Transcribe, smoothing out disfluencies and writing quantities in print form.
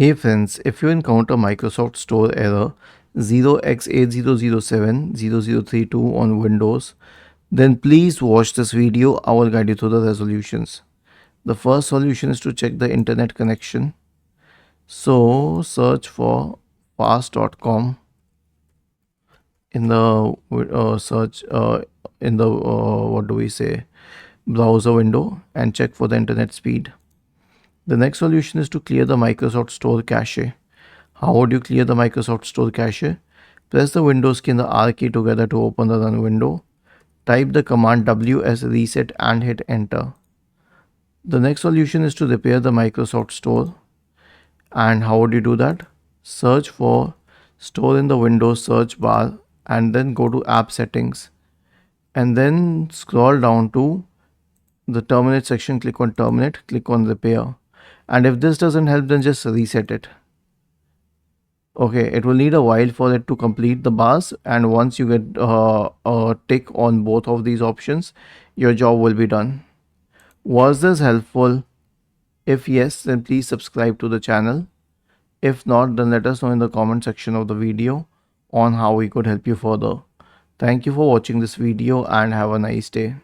Hey friends, if you encounter Microsoft Store error 0x80070032 on Windows, then please watch this video. I will guide you through the resolutions. The first solution is to check the internet connection. So search for fast.com in the search in the what do we say browser window and check for the internet speed. The next solution is to clear the Microsoft Store cache. How would you clear the Microsoft Store cache? Press the Windows key and the R key together to open the run window. Type the command ws reset and hit enter. The next solution is to repair the Microsoft Store. And how would you do that? Search for Store in the Windows search bar and then go to App Settings. And then scroll down to the Terminate section, click on Terminate, click on Repair. And if this doesn't help, then just reset it. Okay, it will need a while for it to complete the bars, and once you get a tick on both of these options, your job will be done. Was this helpful? If yes, then please subscribe to the channel. If not, then let us know in the comment section of the video on how we could help you further. Thank you for watching this video and have a nice day.